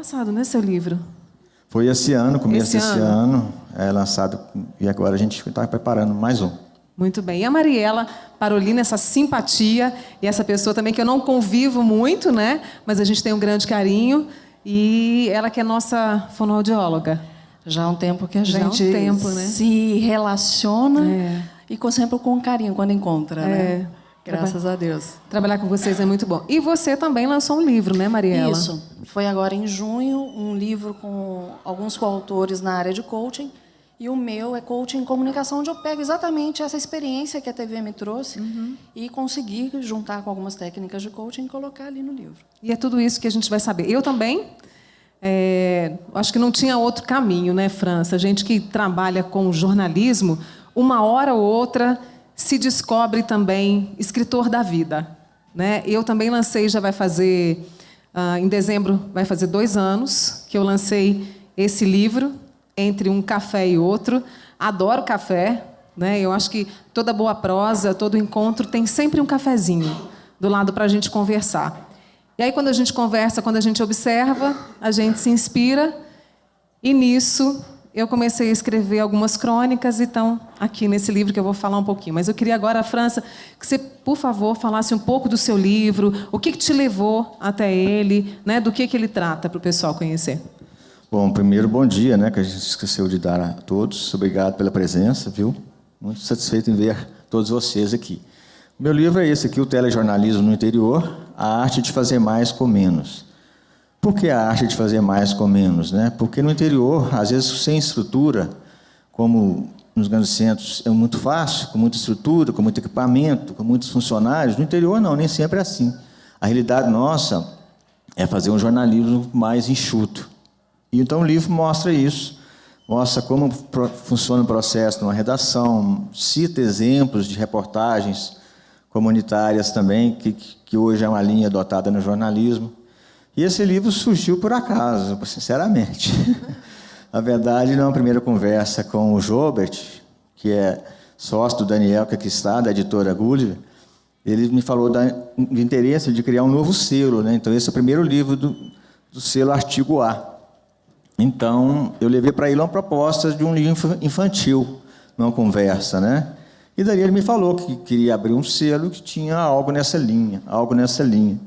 passado, né, seu livro? Foi esse ano, começo desse ano, lançado, e agora a gente está preparando mais um. Muito bem. E a Mariela Parolin, essa simpatia, e essa pessoa também que eu não convivo muito, né? Mas a gente tem um grande carinho, e ela que é nossa fonoaudióloga. Já há um tempo que a Já há um gente tempo, né? se relaciona e sempre com carinho quando encontra, né? Graças a Deus. Trabalhar com vocês é muito bom. E você também lançou um livro, né, Mariela? Isso. Foi agora em junho, um livro com alguns coautores na área de coaching. E o meu é Coaching em Comunicação, onde eu pego exatamente essa experiência que a TV me trouxe e consegui juntar com algumas técnicas de coaching e colocar ali no livro. E é tudo isso que a gente vai saber. Eu também, acho que não tinha outro caminho, né, França? A gente que trabalha com jornalismo, uma hora ou outra se descobre também escritor da vida, né? Eu também lancei, já vai fazer, em dezembro, vai fazer 2 anos que eu lancei esse livro, Entre um Café e Outro. Adoro café, né? Eu acho que toda boa prosa, todo encontro tem sempre um cafezinho do lado para a gente conversar. E aí, quando a gente conversa, quando a gente observa, a gente se inspira. E nisso, eu comecei a escrever algumas crônicas, então, aqui nesse livro que eu vou falar um pouquinho. Mas eu queria agora, França, que você, por favor, falasse um pouco do seu livro, o que te levou até ele, né? Do que ele trata, para o pessoal conhecer. Bom, primeiro, bom dia, né, que a gente esqueceu de dar a todos. Obrigado pela presença, viu? Muito satisfeito em ver todos vocês aqui. O meu livro é esse aqui, O Telejornalismo no Interior, A Arte de Fazer Mais com Menos. Por que a arte de fazer mais com menos, né? Porque no interior, às vezes, sem estrutura, como nos grandes centros é muito fácil, com muita estrutura, com muito equipamento, com muitos funcionários. No interior, não, nem sempre é assim. A realidade nossa é fazer um jornalismo mais enxuto. E então o livro mostra isso, mostra como funciona o processo numa redação, cita exemplos de reportagens comunitárias também, que hoje é uma linha adotada no jornalismo. E esse livro surgiu por acaso, sinceramente. Na verdade, numa primeira conversa com o Jobert, que é sócio do Daniel, que aqui está, da editora Gulliver, ele me falou do interesse de criar um novo selo, né? Então, esse é o primeiro livro do selo Artigo A. Então, eu levei para ele uma proposta de um livro infantil, numa conversa, né? E daí ele me falou que queria abrir um selo que tinha algo nessa linha,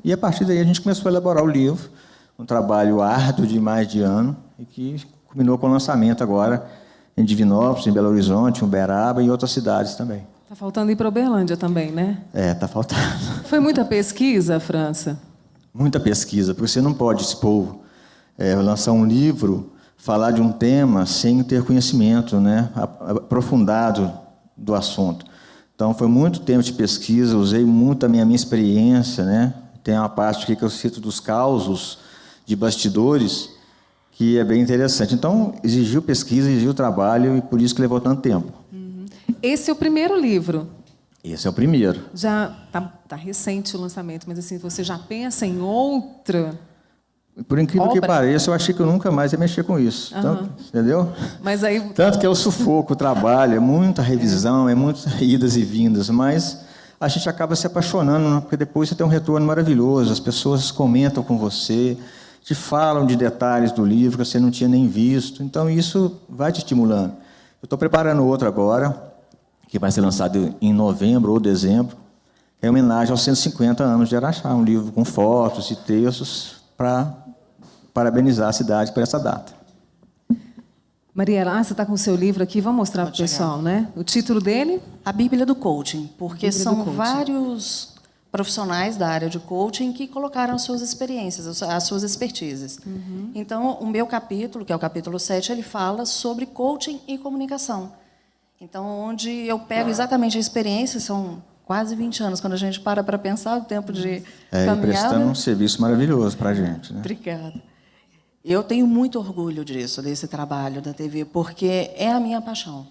E a partir daí a gente começou a elaborar o livro, um trabalho árduo de mais de ano, e que culminou com o lançamento agora em Divinópolis, em Belo Horizonte, em Uberaba e em outras cidades também. Está faltando ir para Uberlândia também, né? Está faltando. Foi muita pesquisa, França? Muita pesquisa, porque você não pode expor, lançar um livro, falar de um tema sem ter conhecimento, né, aprofundado do assunto. Então, foi muito tempo de pesquisa, usei muito a minha experiência, né? Tem uma parte aqui que eu cito dos causos de bastidores, que é bem interessante. Então, exigiu pesquisa, exigiu trabalho, e por isso que levou tanto tempo. Esse é o primeiro livro? Esse é o primeiro. Já tá recente o lançamento, mas assim, você já pensa em outra? Por incrível obra? que pareça, eu achei que eu nunca mais ia mexer com isso. Tanto, entendeu? Mas aí... Tanto que é o sufoco, o trabalho, é muita revisão, é muitas idas e vindas, mas a gente acaba se apaixonando, né? Porque depois você tem um retorno maravilhoso, as pessoas comentam com você, te falam de detalhes do livro que você não tinha nem visto, então isso vai te estimulando. Eu estou preparando outro agora, que vai ser lançado em novembro ou dezembro, em homenagem aos 150 anos de Araxá, um livro com fotos e textos para parabenizar a cidade por essa data. Mariela, você está com o seu livro aqui, vamos mostrar para o pessoal, né? O título dele? A Bíblia do Coaching, porque Bíblia são do coaching. vários profissionais da área de coaching que colocaram as suas experiências, as suas expertises. Então, o meu capítulo, que é o capítulo 7, ele fala sobre coaching e comunicação. Então, onde eu pego exatamente a experiência, são quase 20 anos, quando a gente para pensar o tempo de caminhada. Prestando um serviço maravilhoso para a gente, né? Obrigada. Eu tenho muito orgulho disso, desse trabalho da TV, porque é a minha paixão.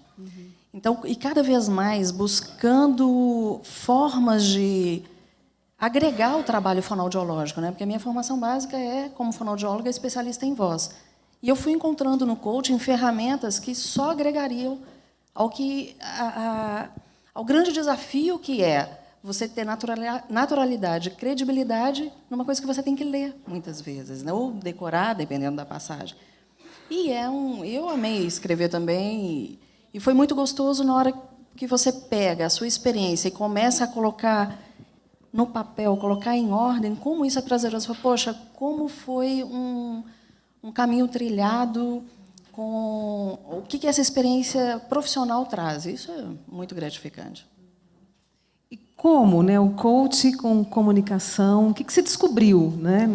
Então, e cada vez mais buscando formas de agregar o trabalho fonoaudiológico, né? Porque a minha formação básica é, como fonoaudióloga, especialista em voz. E eu fui encontrando no coaching ferramentas que só agregariam ao grande desafio que é você ter naturalidade, credibilidade numa coisa que você tem que ler muitas vezes, né? Ou decorar, dependendo da passagem. E eu amei escrever também, e foi muito gostoso na hora que você pega a sua experiência e começa a colocar no papel, colocar em ordem, como isso é prazeroso. Poxa, como foi um caminho trilhado, com o que essa experiência profissional traz. Isso é muito gratificante. E como, né, o coach com comunicação, o que você descobriu, né,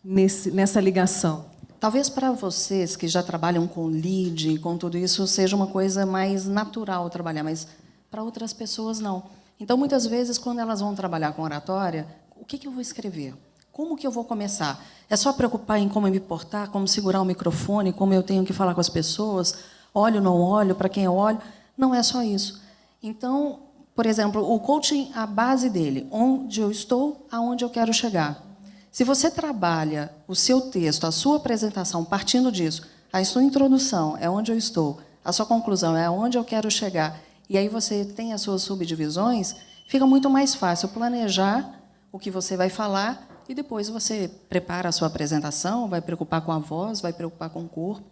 nessa ligação? Talvez para vocês que já trabalham com lead, com tudo isso, seja uma coisa mais natural trabalhar, mas para outras pessoas não. Então, muitas vezes, quando elas vão trabalhar com oratória, o que eu vou escrever? Como que eu vou começar? É só preocupar em como me portar, como segurar o microfone, como eu tenho que falar com as pessoas, olho, não olho, para quem eu olho? Não é só isso. Então, por exemplo, o coaching, a base dele, onde eu estou, aonde eu quero chegar. Se você trabalha o seu texto, a sua apresentação, partindo disso, a sua introdução é onde eu estou, a sua conclusão é onde eu quero chegar, e aí você tem as suas subdivisões, fica muito mais fácil planejar o que você vai falar e depois você prepara a sua apresentação, vai preocupar com a voz, vai preocupar com o corpo.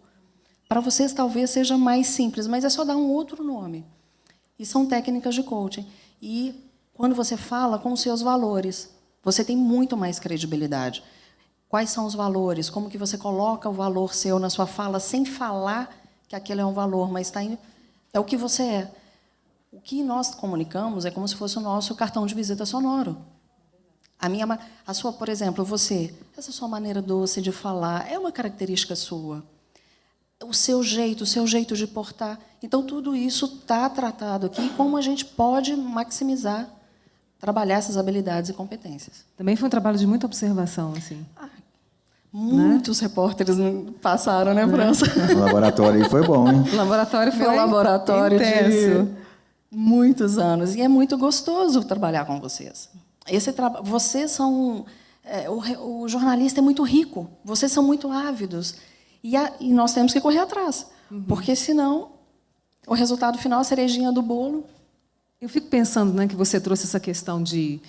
Para vocês talvez seja mais simples, mas é só dar um outro nome. E são técnicas de coaching. E quando você fala com os seus valores, você tem muito mais credibilidade. Quais são os valores? Como que você coloca o valor seu na sua fala sem falar que aquele é um valor, mas é o que você é. O que nós comunicamos é como se fosse o nosso cartão de visita sonoro. A sua, por exemplo, essa sua maneira doce de falar é uma característica sua. O seu jeito de portar. Então, tudo isso está tratado aqui, como a gente pode maximizar, trabalhar essas habilidades e competências. Também foi um trabalho de muita observação, assim. Muitos repórteres passaram, né, França? O laboratório aí foi bom, hein? O laboratório foi Meu laboratório intenso. de muitos anos. E é muito gostoso trabalhar com vocês. Vocês são... o jornalista é muito rico. Vocês são muito ávidos. E nós temos que correr atrás. Porque, senão, o resultado final, a cerejinha do bolo... Eu fico pensando, né, que você trouxe essa questão de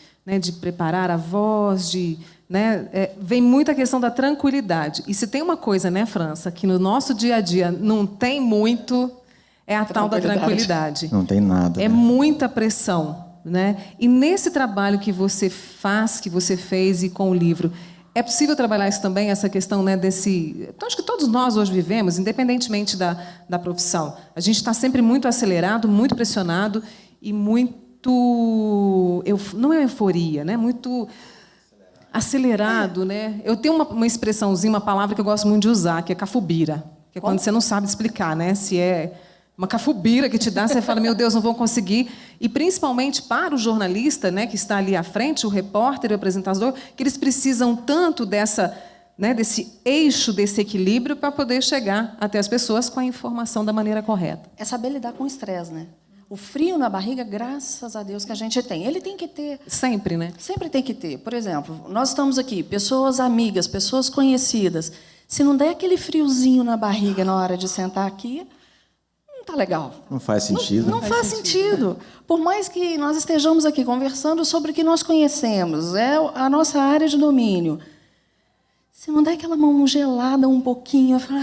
preparar a voz, vem muito a questão da tranquilidade. E se tem uma coisa, né, França, que no nosso dia a dia não tem muito, é a tal da tranquilidade. Não tem nada. É muita pressão, né? E nesse trabalho que você faz, que você fez e com o livro, é possível trabalhar isso também, essa questão, né, Então, acho que todos nós hoje vivemos, independentemente da profissão. A gente está sempre muito acelerado, muito pressionado e muito... não é euforia, né? Muito acelerado, né? Eu tenho uma expressãozinha, uma palavra que eu gosto muito de usar, que é cafubira, que é quando você não sabe explicar, né? Se é uma cafubira que te dá, você fala, meu Deus, não vou conseguir. E, principalmente, para o jornalista, né, que está ali à frente, o repórter e o apresentador, que eles precisam tanto desse eixo, desse equilíbrio, para poder chegar até as pessoas com a informação da maneira correta. É saber lidar com o estresse, né? O frio na barriga, graças a Deus que a gente tem. Ele tem que ter. Sempre, né? Sempre tem que ter. Por exemplo, nós estamos aqui, pessoas amigas, pessoas conhecidas. Se não der aquele friozinho na barriga na hora de sentar aqui, não está legal. Não faz sentido. Não faz sentido. Por mais que nós estejamos aqui conversando sobre o que nós conhecemos, é a nossa área de domínio. Se não der aquela mão gelada um pouquinho, eu falo,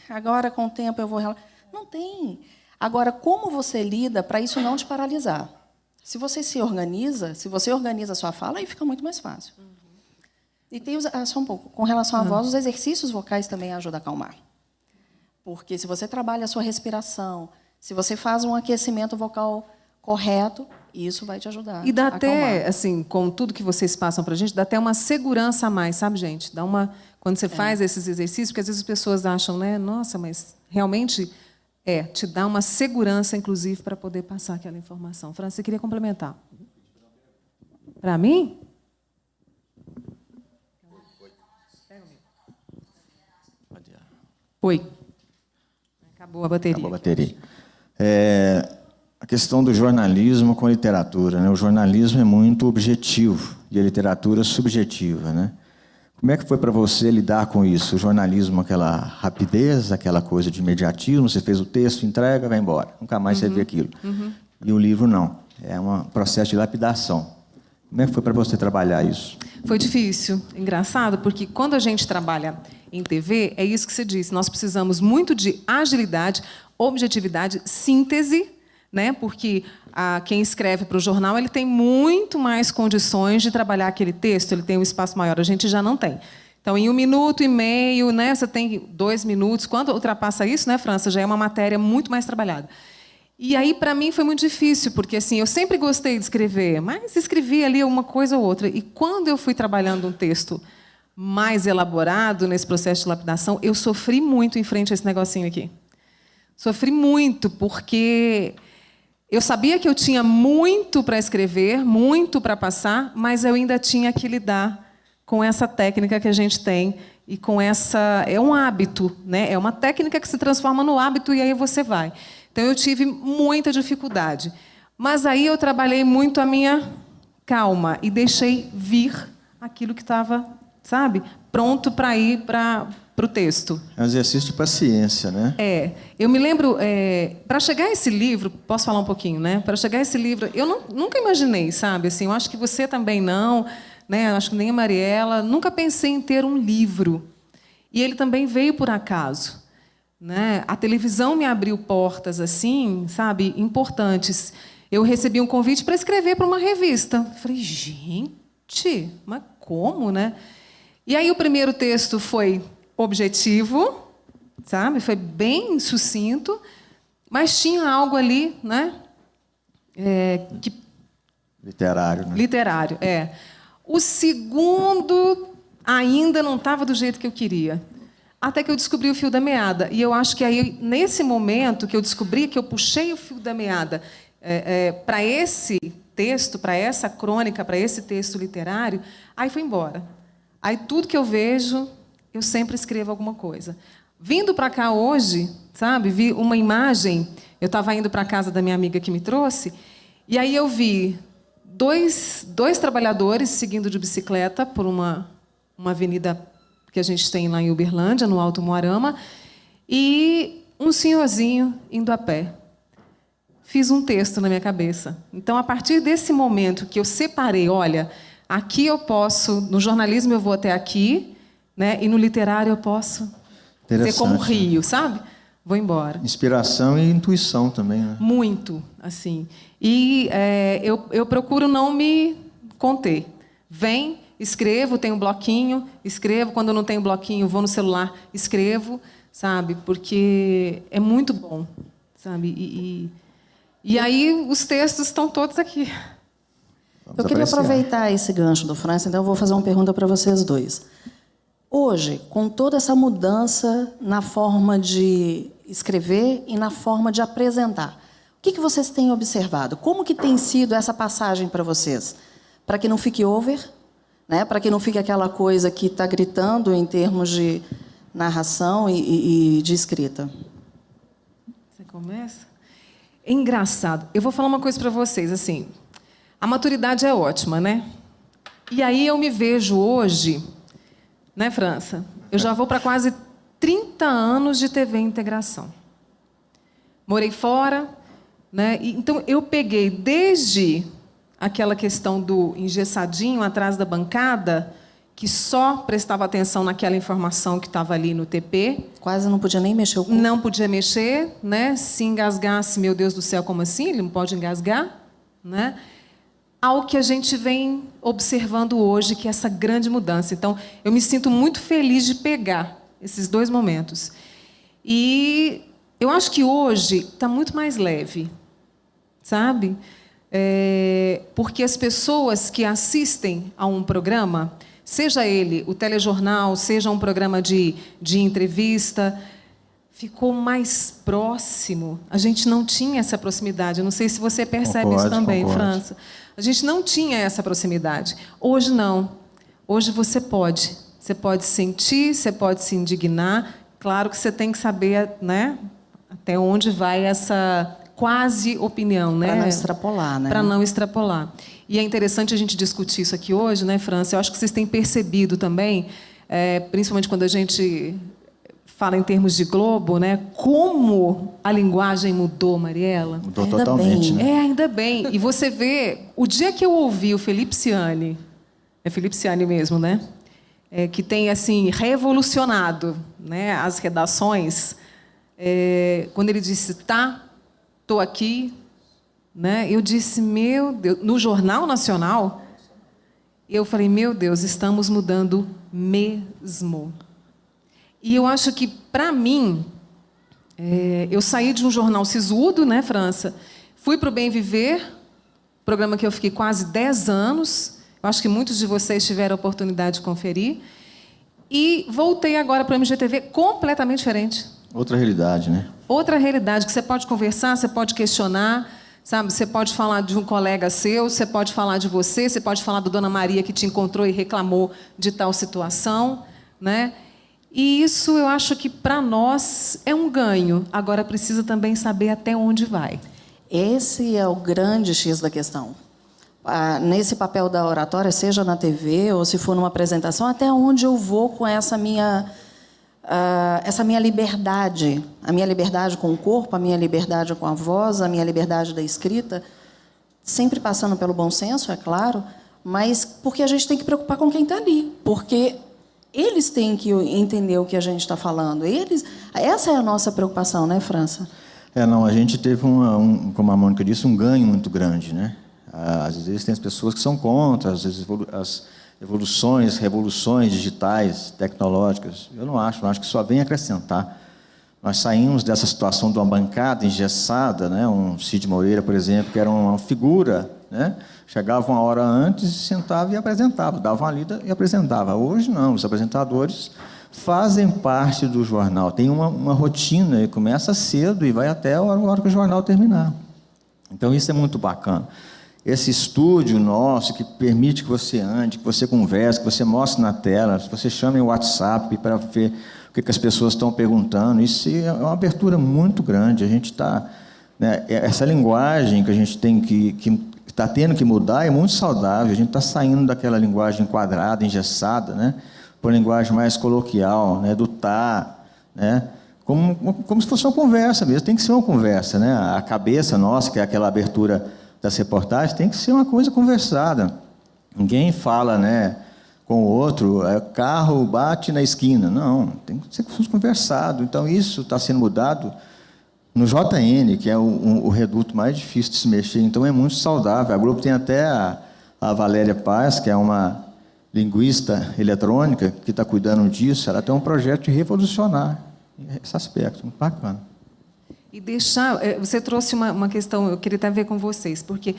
agora com o tempo eu vou relaxar. Não tem. Agora, como você lida para isso não te paralisar? Se você se organiza, se você organiza a sua fala, aí fica muito mais fácil. E tem só um pouco, com relação à voz, os exercícios vocais também ajudam a acalmar. Porque se você trabalha a sua respiração, se você faz um aquecimento vocal correto, isso vai te ajudar. E dá a até, acalmar. assim, com tudo que vocês passam para a gente, dá até uma segurança a mais, sabe, gente? Quando você faz esses exercícios, porque às vezes as pessoas acham, né, nossa, mas realmente... te dá uma segurança, inclusive, para poder passar aquela informação. França, você queria complementar? Para mim? Oi. Acabou a bateria. Acabou a bateria. A questão do jornalismo com a literatura, né? O jornalismo é muito objetivo e a literatura subjetiva, né? Como é que foi para você lidar com isso? O jornalismo, aquela rapidez, aquela coisa de imediatismo, você fez o texto, entrega, vai embora. Nunca mais você vê aquilo. E o livro, não. É um processo de lapidação. Como é que foi para você trabalhar isso? Foi difícil, engraçado, porque quando a gente trabalha em TV, é isso que você disse, nós precisamos muito de agilidade, objetividade, síntese, né? Porque quem escreve para o jornal ele tem muito mais condições de trabalhar aquele texto, ele tem um espaço maior, a gente já não tem. Então, em 1 minuto e meio, né, você tem 2 minutos. Quando ultrapassa isso, né, França, já é uma matéria muito mais trabalhada. E aí, para mim, foi muito difícil, porque assim, eu sempre gostei de escrever, mas escrevi ali uma coisa ou outra. E quando eu fui trabalhando um texto mais elaborado nesse processo de lapidação, eu sofri muito em frente a esse negocinho aqui. Sofri muito, porque eu sabia que eu tinha muito para escrever, muito para passar, mas eu ainda tinha que lidar com essa técnica que a gente tem e com essa... É um hábito, né? É uma técnica que se transforma no hábito e aí você vai. Então, eu tive muita dificuldade. Mas aí eu trabalhei muito a minha calma e deixei vir aquilo que estava, sabe, pronto para ir para o texto. É um exercício de paciência, né? Eu me lembro, para chegar a esse livro, posso falar um pouquinho, né? Para chegar a esse livro, eu nunca imaginei, sabe? Assim, eu acho que você também não, né? Eu acho que nem a Mariela. Nunca pensei em ter um livro. E ele também veio por acaso. Né? A televisão me abriu portas assim, sabe, importantes. Eu recebi um convite para escrever para uma revista. Falei, gente, mas como, né? E aí o primeiro texto foi objetivo, sabe? Foi bem sucinto, mas tinha algo ali, né? Literário, né? Literário, O segundo ainda não estava do jeito que eu queria. Até que eu descobri o fio da meada. E eu acho que aí, nesse momento que eu descobri, que eu puxei o fio da meada para esse texto, para essa crônica, para esse texto literário, aí foi embora. Aí tudo que eu vejo, eu sempre escrevo alguma coisa. Vindo para cá hoje, sabe, vi uma imagem, eu estava indo para a casa da minha amiga que me trouxe, e aí eu vi dois trabalhadores seguindo de bicicleta por uma avenida que a gente tem lá em Uberlândia, no Alto Moarama, e um senhorzinho indo a pé. Fiz um texto na minha cabeça. Então, a partir desse momento que eu separei, olha, aqui eu posso, no jornalismo eu vou até aqui, né, e no literário eu posso ser como rio, sabe? Vou embora. Inspiração e intuição também, né? Muito, assim. E eu procuro não me conter. Vem, escrevo, tenho um bloquinho, escrevo. Quando não tenho bloquinho, vou no celular, escrevo, sabe? Porque é muito bom, sabe? E aí os textos estão todos aqui. Eu queria aproveitar esse gancho do França, então eu vou fazer uma pergunta para vocês dois. Hoje, com toda essa mudança na forma de escrever e na forma de apresentar, o que vocês têm observado? Como que tem sido essa passagem para vocês? Para que não fique over, né? Para que não fique aquela coisa que está gritando em termos de narração e de escrita. Você começa? É engraçado. Eu vou falar uma coisa para vocês, assim, a maturidade é ótima, né? E aí eu me vejo hoje, né, França? Eu já vou para quase 30 anos de TV Integração. Morei fora, né? Então eu peguei desde aquela questão do engessadinho atrás da bancada, que só prestava atenção naquela informação que estava ali no TP. Quase não podia nem mexer o corpo. Não podia mexer, né? Se engasgasse, meu Deus do céu, como assim? Ele não pode engasgar, né? Ao que a gente vem observando hoje, que é essa grande mudança. Então, eu me sinto muito feliz de pegar esses dois momentos. E eu acho que hoje está muito mais leve, sabe? Porque as pessoas que assistem a um programa, seja ele o telejornal, seja um programa de entrevista, ficou mais próximo. A gente não tinha essa proximidade. Eu não sei se você percebe isso também, França. A gente não tinha essa proximidade. Hoje, não. Hoje você pode. Você pode sentir, você pode se indignar. Claro que você tem que saber, né, até onde vai essa quase opinião, né? Para não extrapolar, né? Para não extrapolar. E é interessante a gente discutir isso aqui hoje, né, França? Eu acho que vocês têm percebido também, principalmente quando a gente fala em termos de Globo, né? Como a linguagem mudou, Mariela? Mudou Ainda totalmente, bem. né? Ainda bem. E você vê, o dia que eu ouvi o Felipe Ciani, é Felipe Ciani mesmo, né? Que tem, assim, revolucionado, né, as redações, quando ele disse, estou aqui, né? Eu disse, meu Deus, no Jornal Nacional, eu falei, meu Deus, estamos mudando mesmo. E eu acho que, para mim, eu saí de um jornal sisudo, né, França? Fui para o Bem Viver, programa que eu fiquei quase 10 anos. Eu acho que muitos de vocês tiveram a oportunidade de conferir. E voltei agora para o MGTV completamente diferente. Outra realidade, né? Outra realidade, que você pode conversar, você pode questionar, sabe? Você pode falar de um colega seu, você pode falar de você pode falar da Dona Maria que te encontrou e reclamou de tal situação, né? E isso eu acho que para nós é um ganho. Agora precisa também saber até onde vai. Esse é o grande X da questão. Nesse papel da oratória, seja na TV ou se for numa apresentação, até onde eu vou com essa minha liberdade, a minha liberdade com o corpo, a minha liberdade com a voz, a minha liberdade da escrita, sempre passando pelo bom senso, é claro, mas porque a gente tem que preocupar com quem está ali, porque eles têm que entender o que a gente está falando. Essa é a nossa preocupação, né, França? Não, a gente teve, como a Mônica disse, um ganho muito grande, né? Às vezes tem as pessoas que são contra as evoluções, revoluções digitais, tecnológicas. Eu não acho que só vem acrescentar. Nós saímos dessa situação de uma bancada engessada, né? Um Cid Moreira, por exemplo, que era uma figura, né? Chegava uma hora antes, sentava e apresentava, dava uma lida e apresentava. Hoje não, os apresentadores fazem parte do jornal, tem uma rotina, e começa cedo e vai até a hora que o jornal terminar. Então isso é muito bacana. Esse estúdio nosso, que permite que você ande, que você converse, que você mostre na tela, que você chame o WhatsApp para ver o que as pessoas estão perguntando, isso é uma abertura muito grande. A gente está, né, essa linguagem que a gente tem que está tendo que mudar é muito saudável. A gente está saindo daquela linguagem quadrada, engessada, né, para uma linguagem mais coloquial, né, do né, como se fosse uma conversa mesmo. Tem que ser uma conversa, né? A cabeça nossa, que é aquela abertura das reportagens, tem que ser uma coisa conversada. Ninguém fala, né, com o outro, carro bate na esquina. Não, tem que ser conversado. Então, isso está sendo mudado no JN, que é o reduto mais difícil de se mexer. Então, é muito saudável. A Globo tem até a Valéria Paz, que é uma linguista eletrônica, que está cuidando disso. Ela tem um projeto de revolucionar esse aspecto. Muito bacana. E você trouxe uma questão, eu queria até ver com vocês, porque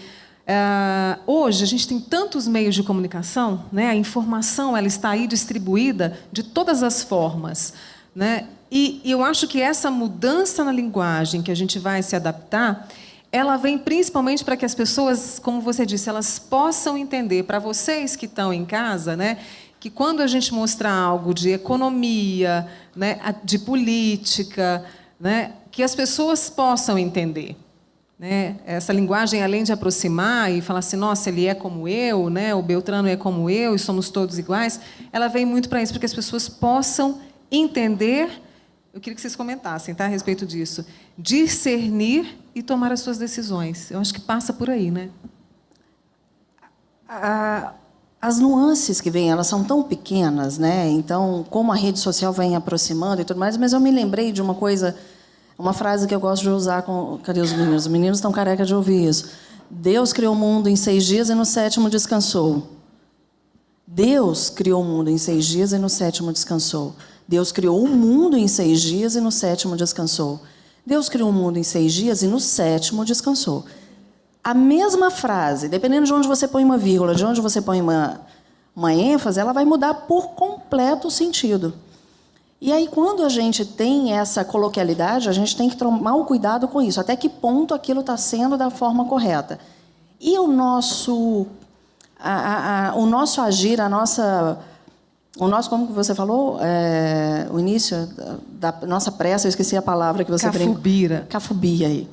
hoje a gente tem tantos meios de comunicação, né? A informação ela está aí distribuída de todas as formas, né? E eu acho que essa mudança na linguagem que a gente vai se adaptar, ela vem principalmente para que as pessoas, como você disse, elas possam entender, para vocês que estão em casa, né, que quando a gente mostrar algo de economia, né, de política, né, que as pessoas possam entender, né? Essa linguagem, além de aproximar e falar assim, nossa, ele é como eu, né? O Beltrano é como eu e somos todos iguais, ela vem muito para isso, para que as pessoas possam entender. Eu queria que vocês comentassem, tá, a respeito disso. Discernir e tomar as suas decisões. Eu acho que passa por aí, né? As nuances que vêm, elas são tão pequenas, né? Então, como a rede social vem aproximando e tudo mais, mas eu me lembrei de uma coisa, uma frase que eu gosto de usar com... Cadê os meninos? Os meninos estão careca de ouvir isso. Deus criou o mundo em 6 dias e no 7º descansou. Deus criou o mundo em 6 dias e no 7º descansou. Deus criou o mundo em 6 dias e no 7º descansou. Deus criou o mundo em 6 dias e no 7º descansou. A mesma frase, dependendo de onde você põe uma vírgula, de onde você põe uma ênfase, ela vai mudar por completo o sentido. E aí, quando a gente tem essa coloquialidade, a gente tem que tomar o cuidado com isso. Até que ponto aquilo está sendo da forma correta. E o nosso agir, o nosso, como você falou, o início da nossa pressa, eu esqueci a palavra que você... Cafubira. Cafubia aí.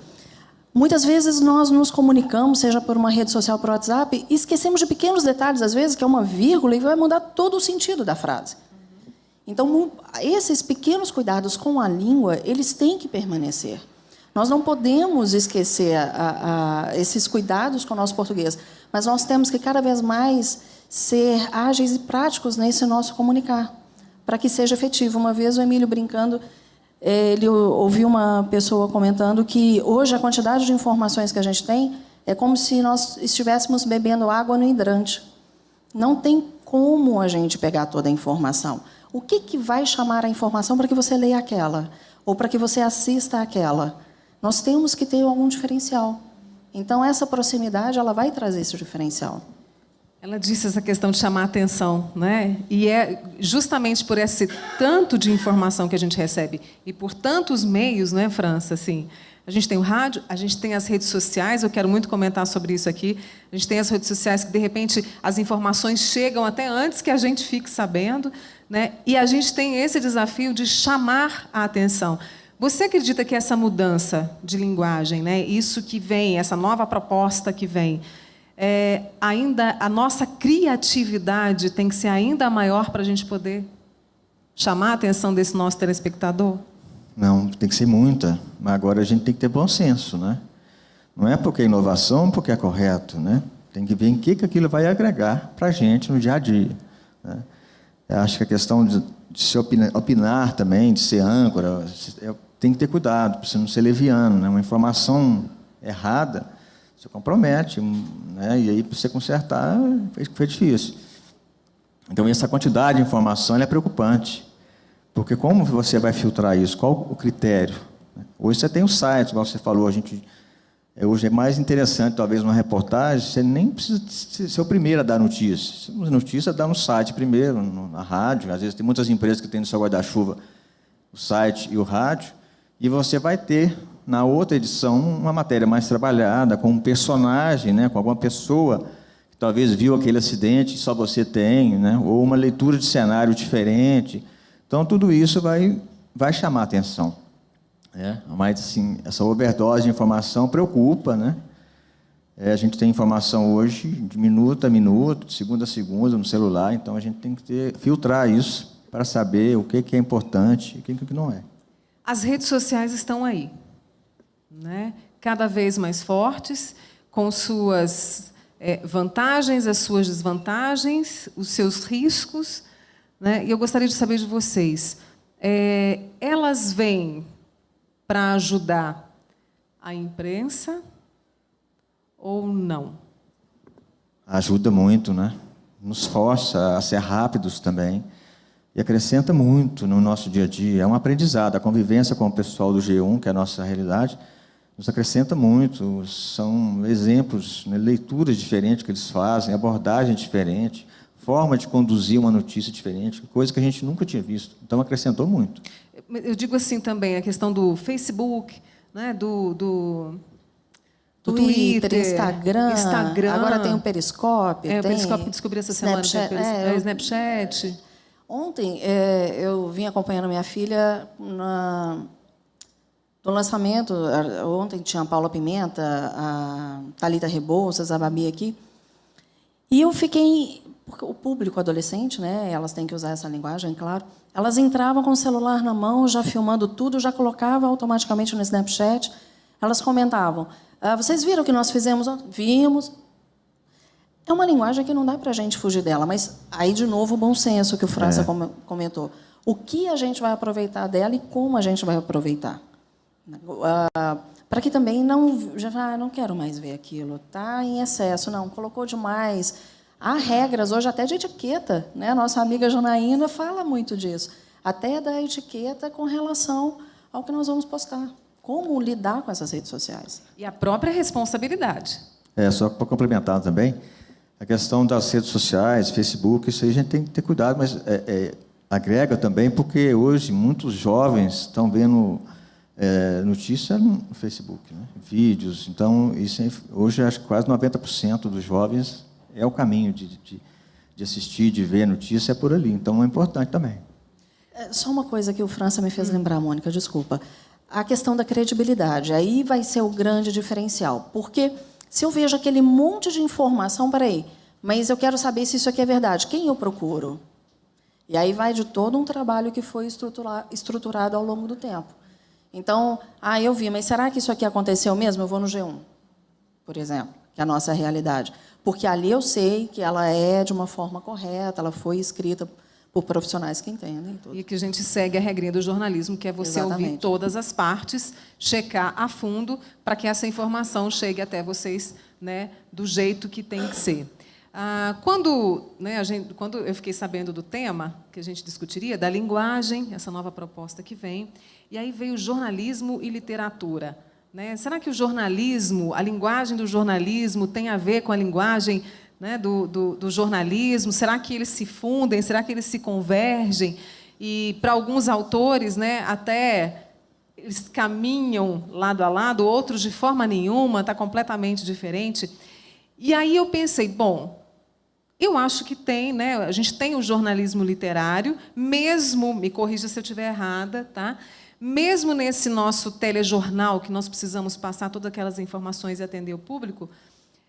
Muitas vezes nós nos comunicamos, seja por uma rede social, por WhatsApp, e esquecemos de pequenos detalhes, às vezes, que é uma vírgula, e vai mudar todo o sentido da frase. Então, esses pequenos cuidados com a língua, eles têm que permanecer. Nós não podemos esquecer esses cuidados com o nosso português, mas nós temos que cada vez mais ser ágeis e práticos nesse nosso comunicar, para que seja efetivo. Uma vez o Emílio brincando, ele ouviu uma pessoa comentando que hoje a quantidade de informações que a gente tem é como se nós estivéssemos bebendo água no hidrante. Não tem como a gente pegar toda a informação. O que vai chamar a informação para que você leia aquela? Ou para que você assista aquela? Nós temos que ter algum diferencial. Então, essa proximidade ela vai trazer esse diferencial. Ela disse essa questão de chamar a atenção, né? E é justamente por esse tanto de informação que a gente recebe e por tantos meios, né, França? Assim, a gente tem o rádio, a gente tem as redes sociais, eu quero muito comentar sobre isso aqui. A gente tem as redes sociais que, de repente, as informações chegam até antes que a gente fique sabendo, né? E a gente tem esse desafio de chamar a atenção. Você acredita que essa mudança de linguagem, né, isso que vem, essa nova proposta que vem, ainda a nossa criatividade tem que ser ainda maior para a gente poder chamar a atenção desse nosso telespectador? Não, tem que ser muita, mas agora a gente tem que ter bom senso, né? Não é porque é inovação, porque é correto, né? Tem que ver em que aquilo vai agregar para a gente no dia a dia, né? Eu acho que a questão de se opinar também, de ser âncora, tem que ter cuidado, para você não ser leviano, né? Uma informação errada, você compromete, né? E aí, para você consertar, foi difícil. Então, essa quantidade de informação é preocupante. Porque como você vai filtrar isso? Qual o critério? Hoje você tem um site, como você falou, hoje é mais interessante, talvez, numa reportagem, você nem precisa ser o primeiro a dar notícia. Notícia dá no site primeiro, na rádio. Às vezes tem muitas empresas que têm no seu guarda-chuva o site e o rádio, e você vai ter, na outra edição, uma matéria mais trabalhada, com um personagem, né, com alguma pessoa que talvez viu aquele acidente e só você tem, né, ou uma leitura de cenário diferente. Então, tudo isso vai chamar a atenção. Mas, assim, essa overdose de informação preocupa, né? A gente tem informação hoje de minuto a minuto, de segunda a segunda, no celular, então a gente tem que filtrar isso para saber o que é importante e o que não é. As redes sociais estão aí, né? Cada vez mais fortes, com suas vantagens, as suas desvantagens, os seus riscos, né? E eu gostaria de saber de vocês, elas vêm para ajudar a imprensa ou não? Ajuda muito, né? Nos força a ser rápidos também e acrescenta muito no nosso dia a dia. É um aprendizado. A convivência com o pessoal do G1, que é a nossa realidade, nos acrescenta muito. São exemplos, né? Leituras diferentes que eles fazem, abordagem diferente, forma de conduzir uma notícia diferente, coisa que a gente nunca tinha visto. Então, acrescentou muito. Eu digo assim também, a questão do Facebook, né, do Twitter, Instagram, agora tem o Periscope. O Periscope descobri essa Snapchat, semana. Snapchat. Ontem, eu vim acompanhando minha filha no lançamento. Ontem tinha a Paula Pimenta, a Thalita Rebouças, a Babi aqui. E eu fiquei... Porque o público adolescente, né, elas têm que usar essa linguagem, claro. Elas entravam com o celular na mão, já filmando tudo, já colocava automaticamente no Snapchat. Elas comentavam, vocês viram o que nós fizemos? Vimos. É uma linguagem que não dá para a gente fugir dela, mas aí, de novo, o bom senso que o França comentou. O que a gente vai aproveitar dela e como a gente vai aproveitar. Para que também não quero mais ver aquilo, está em excesso, não, colocou demais. Há regras hoje até de etiqueta, né? A nossa amiga Janaína fala muito disso, até da etiqueta com relação ao que nós vamos postar. Como lidar com essas redes sociais. E a própria responsabilidade. Só para complementar também, a questão das redes sociais, Facebook, isso aí a gente tem que ter cuidado, mas agrega também, porque hoje muitos jovens estão vendo notícia no Facebook, né? Vídeos. Então, isso hoje acho que quase 90% dos jovens é o caminho de assistir, de ver notícia, é por ali. Então, é importante também. Só uma coisa que o França me fez lembrar, Mônica, desculpa. A questão da credibilidade. Aí vai ser o grande diferencial. Porque se eu vejo aquele monte de informação, peraí, mas eu quero saber se isso aqui é verdade. Quem eu procuro? E aí vai de todo um trabalho que foi estruturado ao longo do tempo. Então, eu vi, mas será que isso aqui aconteceu mesmo? Eu vou no G1, por exemplo, que é a nossa realidade. Porque ali eu sei que ela é de uma forma correta, ela foi escrita por profissionais que entendem tudo. E que a gente segue a regrinha do jornalismo, que é você ouvir todas as partes, checar a fundo, para que essa informação chegue até vocês, né, do jeito que tem que ser. Quando eu fiquei sabendo do tema que a gente discutiria, da linguagem, essa nova proposta que vem, e aí veio jornalismo e literatura. Né? Será que o jornalismo, a linguagem do jornalismo tem a ver com a linguagem, né, do jornalismo? Será que eles se fundem? Será que eles se convergem? E, para alguns autores, né, até eles caminham lado a lado, outros de forma nenhuma, está completamente diferente. E aí eu pensei, bom, eu acho que tem, né, a gente tem o jornalismo literário, mesmo, me corrija se eu estiver errada, tá? Mesmo nesse nosso telejornal, que nós precisamos passar todas aquelas informações e atender o público,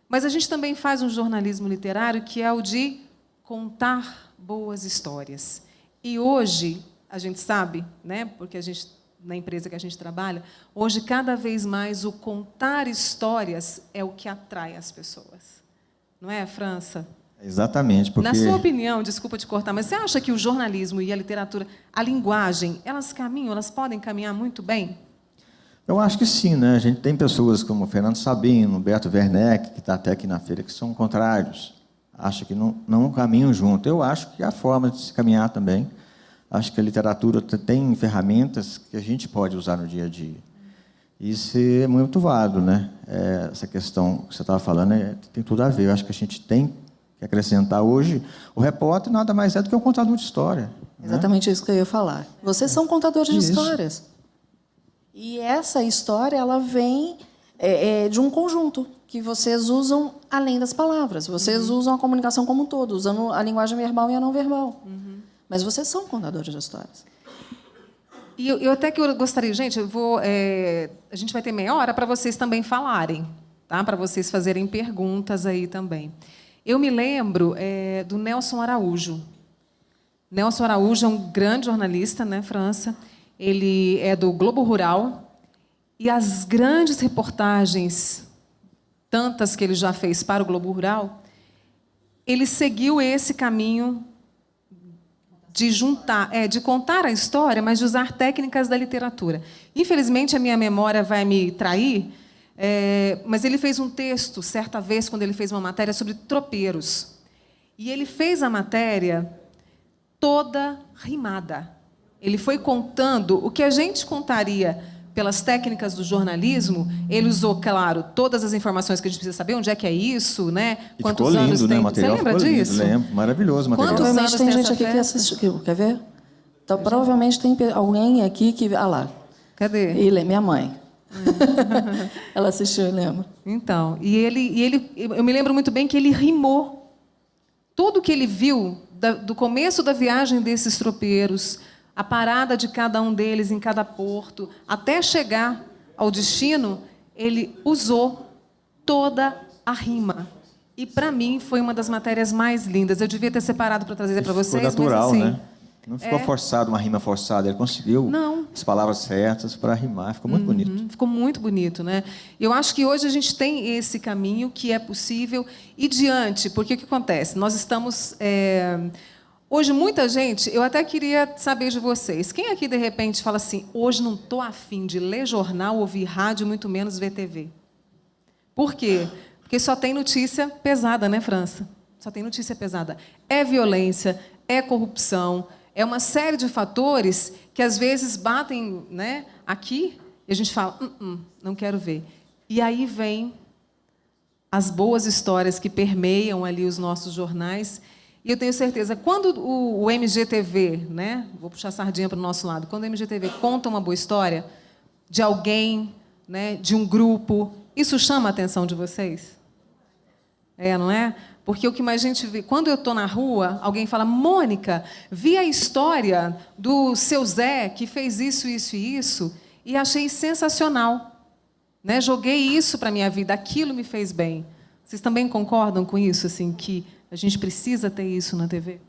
mas a gente também faz um jornalismo literário que é o de contar boas histórias. E hoje, a gente sabe, né, porque a gente, na empresa que a gente trabalha, hoje, cada vez mais, o contar histórias é o que atrai as pessoas. Não é, França? Exatamente. Porque... Na sua opinião, desculpa te cortar, mas você acha que o jornalismo e a literatura, a linguagem, elas caminham, elas podem caminhar muito bem? Eu acho que sim, né? A gente tem pessoas como o Fernando Sabino, Beto Werneck, que está até aqui na feira, que são contrários. Acho que não caminham junto. Eu acho que é a forma de se caminhar também. Acho que a literatura tem ferramentas que a gente pode usar no dia a dia. Isso é muito válido, né? Essa questão que você estava falando tem tudo a ver. Eu acho que a gente tem que acrescentar hoje. O repórter nada mais é do que um contador de história. Exatamente, né? Isso que eu ia falar. Vocês são contadores de histórias. E essa história, ela vem de um conjunto que vocês usam além das palavras. Vocês usam a comunicação como um todo, usando a linguagem verbal e a não verbal. Mas vocês são contadores de histórias. E eu até que eu gostaria, gente, a gente vai ter meia hora para vocês também falarem, tá? Para vocês fazerem perguntas aí também. Eu me lembro do Nelson Araújo. Nelson Araújo é um grande jornalista, né, França? Ele é do Globo Rural. E as grandes reportagens, tantas que ele já fez para o Globo Rural, ele seguiu esse caminho de contar a história, mas de usar técnicas da literatura. Infelizmente, a minha memória vai me trair, mas ele fez um texto, certa vez, quando ele fez uma matéria sobre tropeiros. E ele fez a matéria toda rimada. Ele foi contando o que a gente contaria pelas técnicas do jornalismo. Ele usou, claro, todas as informações que a gente precisa saber, onde é que é isso, né? E quantos ficou lindo, anos tem? Né? O material Você lembra disso? Lembro, maravilhoso o material. Provavelmente tem gente aqui que assistiu, quer ver? Então, provavelmente tem alguém aqui que... Ah lá. Cadê? Minha mãe. Ela assistiu, eu lembro. Então, eu me lembro muito bem que ele rimou. Tudo que ele viu, do começo da viagem desses tropeiros, a parada de cada um deles em cada porto, até chegar ao destino, ele usou toda a rima. E, para mim, foi uma das matérias mais lindas. Eu devia ter separado para trazer para vocês. Ficou natural, mas, assim, né? Não ficou forçado, uma rima forçada. Ele conseguiu as palavras certas para rimar. Ficou muito bonito. Ficou muito bonito, né? Eu acho que hoje a gente tem esse caminho que é possível ir diante. Porque o que acontece? Nós estamos... Hoje, muita gente... Eu até queria saber de vocês. Quem aqui, de repente, fala assim, hoje não estou afim de ler jornal, ouvir rádio, muito menos ver TV? Por quê? Porque só tem notícia pesada, né, França? Só tem notícia pesada. É violência, é corrupção... É uma série de fatores que, às vezes, batem, né, aqui e a gente fala, não quero ver. E aí vem as boas histórias que permeiam ali os nossos jornais. E eu tenho certeza, quando o MGTV, né, vou puxar a sardinha para o nosso lado, quando o MGTV conta uma boa história de alguém, né, de um grupo, isso chama a atenção de vocês? Não é? Porque o que mais a gente vê... Quando eu estou na rua, alguém fala, Mônica, vi a história do seu Zé, que fez isso, isso e isso, e achei sensacional. Né? Joguei isso para a minha vida, aquilo me fez bem. Vocês também concordam com isso, assim, que a gente precisa ter isso na TV?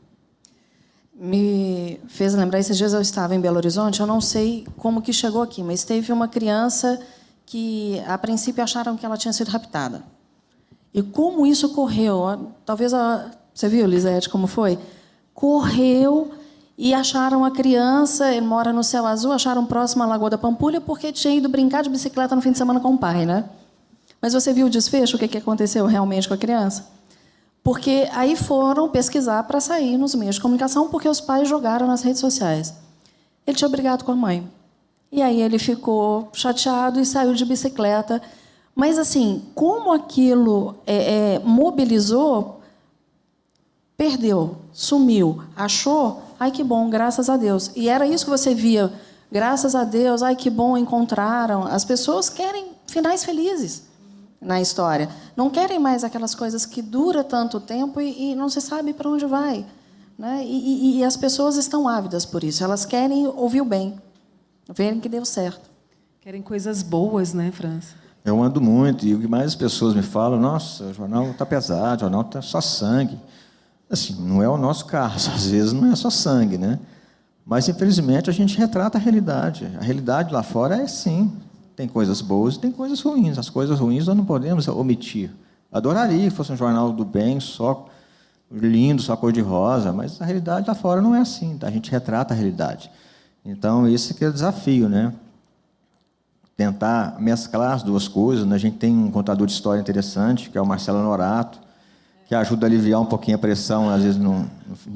me fez lembrar, esses dias eu estava em Belo Horizonte, eu não sei como que chegou aqui, mas teve uma criança que, a princípio, acharam que ela tinha sido raptada. E como isso ocorreu? Talvez você viu, Lisete, como foi? Correu e acharam a criança, ele mora no Céu Azul, acharam próximo à Lagoa da Pampulha porque tinha ido brincar de bicicleta no fim de semana com o pai, né? Mas você viu o desfecho, o que aconteceu realmente com a criança? Porque aí foram pesquisar para sair nos meios de comunicação, porque os pais jogaram nas redes sociais. Ele tinha brigado com a mãe. E aí ele ficou chateado e saiu de bicicleta. Mas, assim, como aquilo mobilizou, perdeu, sumiu, achou, ai, que bom, graças a Deus. E era isso que você via, graças a Deus, ai, que bom, encontraram. As pessoas querem finais felizes na história. Não querem mais aquelas coisas que duram tanto tempo e não se sabe para onde vai. Né? E as pessoas estão ávidas por isso. Elas querem ouvir o bem, verem que deu certo. Querem coisas boas, né, França? Eu ando muito, e o que mais as pessoas me falam, nossa, o jornal está pesado, o jornal está só sangue. Assim, não é o nosso caso, às vezes não é só sangue, né? Mas, infelizmente, a gente retrata a realidade. A realidade lá fora é sim. Tem coisas boas e tem coisas ruins. As coisas ruins nós não podemos omitir. Adoraria que fosse um jornal do bem, só lindo, só cor-de-rosa, mas a realidade lá fora não é assim. A gente retrata a realidade. Então, esse que é o desafio, né? Tentar mesclar as duas coisas. Né? A gente tem um contador de história interessante, que é o Marcelo Norato, que ajuda a aliviar um pouquinho a pressão, às vezes, no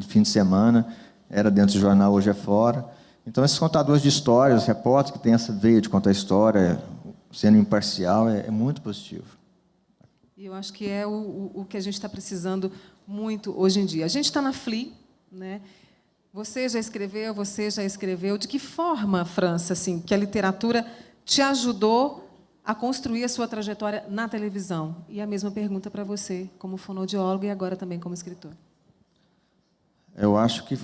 fim de semana. Era dentro do jornal, hoje é fora. Então, esses contadores de histórias, repórteres que têm essa veia de contar história, sendo imparcial, é muito positivo. E eu acho que é o que a gente está precisando muito hoje em dia. A gente está na FLI, né? Você já escreveu. De que forma, França, assim, que a literatura te ajudou a construir a sua trajetória na televisão? E a mesma pergunta para você, como fonoaudiólogo e agora também como escritor. Eu acho que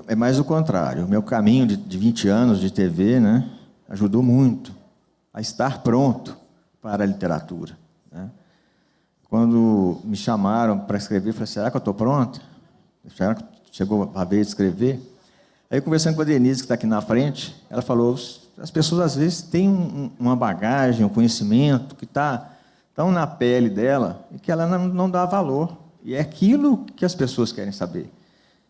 é mais o contrário. O meu caminho de 20 anos de TV, né, ajudou muito a estar pronto para a literatura. Né? Quando me chamaram para escrever, eu falei, será que eu estou pronto? Será que chegou a vez de escrever? Aí, conversando com a Denise, que está aqui na frente, ela falou, as pessoas, às vezes, têm uma bagagem, um conhecimento que está tão na pele dela e que ela não dá valor. E é aquilo que as pessoas querem saber.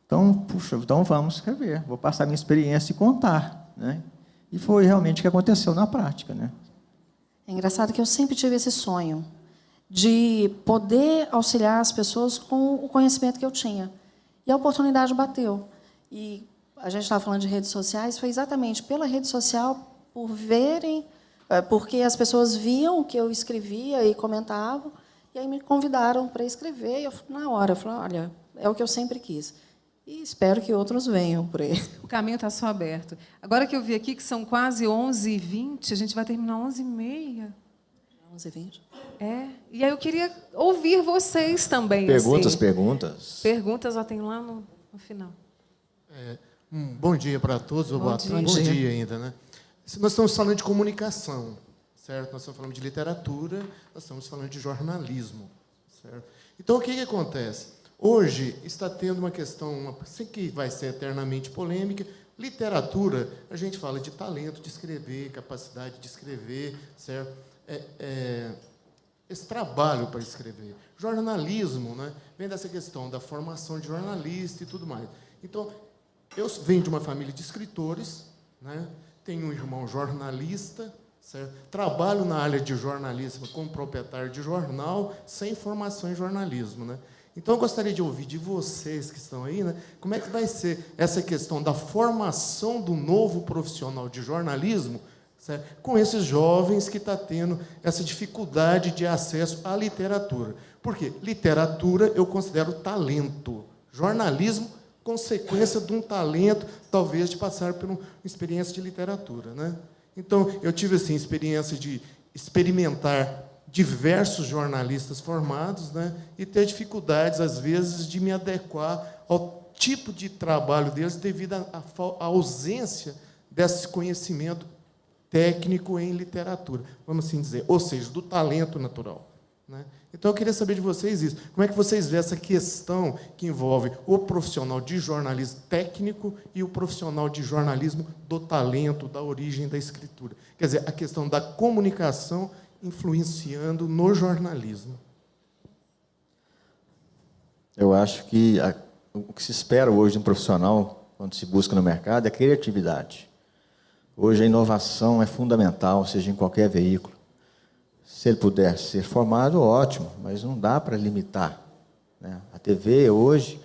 Então, puxa, então vamos escrever. Vou passar minha experiência e contar. Né? E foi realmente o que aconteceu na prática. Né? É engraçado que eu sempre tive esse sonho de poder auxiliar as pessoas com o conhecimento que eu tinha. E a oportunidade bateu. E a gente estava falando de redes sociais, foi exatamente pela rede social, por verem, porque as pessoas viam o que eu escrevia e comentavam, e aí me convidaram para escrever, e eu, na hora, falei, olha, é o que eu sempre quis. E espero que outros venham por aí. O caminho está só aberto. Agora que eu vi aqui que são quase 11h20, a gente vai terminar 11h30. 11h20. E aí eu queria ouvir vocês também. Perguntas, assim. perguntas. Perguntas, ó, tem lá no final. Bom dia para todos, ou boa tarde. Bom dia ainda, né? Nós estamos falando de comunicação, certo? Nós estamos falando de literatura, nós estamos falando de jornalismo, certo? Então, o que acontece? Hoje está tendo uma questão, sei que vai ser eternamente polêmica, literatura, a gente fala de talento de escrever, capacidade de escrever, certo? Esse trabalho para escrever. Jornalismo, né, vem dessa questão da formação de jornalista e tudo mais. Então, eu venho de uma família de escritores, né, tenho um irmão jornalista, certo? Trabalho na área de jornalismo como proprietário de jornal, sem formação em jornalismo. Né? Então, eu gostaria de ouvir de vocês que estão aí, né, como é que vai ser essa questão da formação do novo profissional de jornalismo, certo? Com esses jovens que estão tendo essa dificuldade de acesso à literatura. Por quê? Literatura eu considero talento. Jornalismo, consequência de um talento, talvez, de passar por uma experiência de literatura. Né? Então, eu tive assim, experiência de experimentar diversos jornalistas formados, né, e ter dificuldades, às vezes, de me adequar ao tipo de trabalho deles devido à ausência desse conhecimento técnico em literatura, vamos assim dizer, ou seja, do talento natural. né? Então, eu queria saber de vocês isso. Como é que vocês veem essa questão que envolve o profissional de jornalismo técnico e o profissional de jornalismo do talento, da origem da escritura? Quer dizer, a questão da comunicação influenciando no jornalismo. Eu acho que o que se espera hoje de um profissional, quando se busca no mercado, é criatividade. Hoje a inovação é fundamental, seja em qualquer veículo. Se ele puder ser formado, ótimo, mas não dá para limitar, né? A TV hoje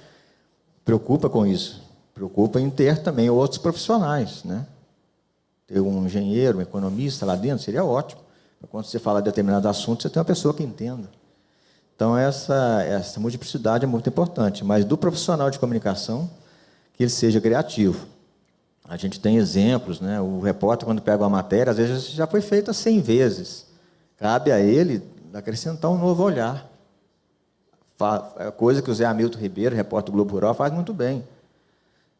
preocupa com isso, preocupa em ter também outros profissionais, né? Ter um engenheiro, um economista lá dentro seria ótimo. Quando você fala de determinado assunto, você tem uma pessoa que entenda. Então, essa multiplicidade é muito importante, mas do profissional de comunicação, que ele seja criativo. A gente tem exemplos, né? O repórter, quando pega uma matéria, às vezes já foi feita 100 vezes. Cabe a ele acrescentar um novo olhar. Coisa que o Zé Hamilton Ribeiro, repórter do Globo Rural, faz muito bem.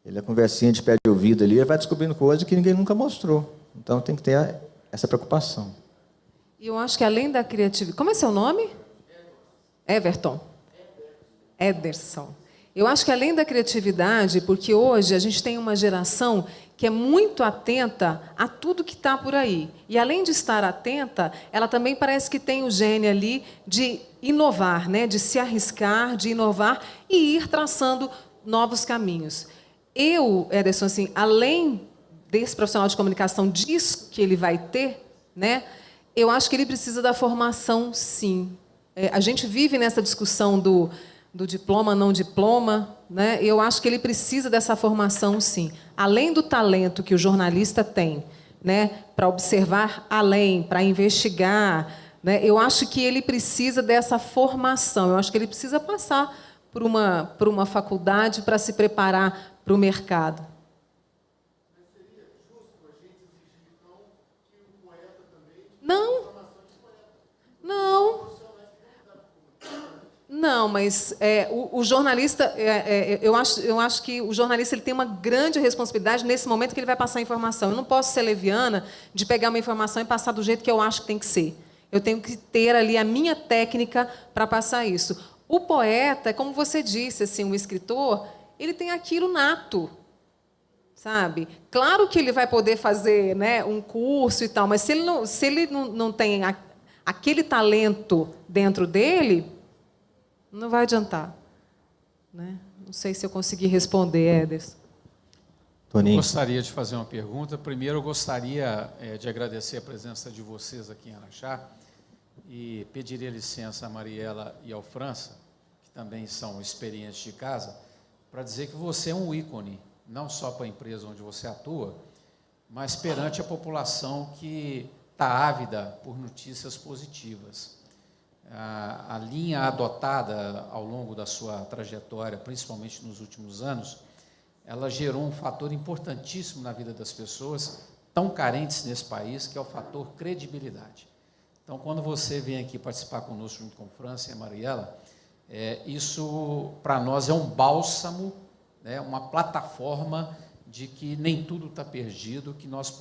Ele, a conversinha de pé de ouvido ali, ele vai descobrindo coisas que ninguém nunca mostrou. Então, tem que ter essa preocupação. E eu acho que, além da criatividade... Como é seu nome? Everton. Ederson. Eu acho que, além da criatividade, porque hoje a gente tem uma geração que é muito atenta a tudo que está por aí. E, além de estar atenta, ela também parece que tem o gene ali de inovar, né? De se arriscar, de inovar e ir traçando novos caminhos. Eu, Ederson, assim, além desse profissional de comunicação, disso que ele vai ter, né? Eu acho que ele precisa da formação, sim. A gente vive nessa discussão do diploma, não diploma, né? Eu acho que ele precisa dessa formação, sim. Além do talento que o jornalista tem, né, para observar além, para investigar, né, eu acho que ele precisa dessa formação. Eu acho que ele precisa passar por uma faculdade para se preparar para o mercado. Mas seria justo a gente exigir, então, que o poeta também... Não. Não. Não, mas o jornalista, eu acho que o jornalista ele tem uma grande responsabilidade nesse momento que ele vai passar a informação. Eu não posso ser leviana de pegar uma informação e passar do jeito que eu acho que tem que ser. Eu tenho que ter ali a minha técnica para passar isso. O poeta, como você disse, assim, o escritor, ele tem aquilo nato, sabe? Claro que ele vai poder fazer, né, um curso e tal, mas se ele não tem aquele talento dentro dele, não vai adiantar, né? Não sei se eu consegui responder, Ederson. Eu gostaria de fazer uma pergunta. Primeiro, eu gostaria de agradecer a presença de vocês aqui em Araxá e pediria licença a Mariela e ao França, que também são experientes de casa, para dizer que você é um ícone, não só para a empresa onde você atua, mas perante a população que está ávida por notícias positivas. A linha adotada ao longo da sua trajetória, principalmente nos últimos anos, ela gerou um fator importantíssimo na vida das pessoas, tão carentes nesse país, que é o fator credibilidade. Então, quando você vem aqui participar conosco, junto com França e a Mariela, isso, para nós, é um bálsamo, né, uma plataforma de que nem tudo está perdido, que nós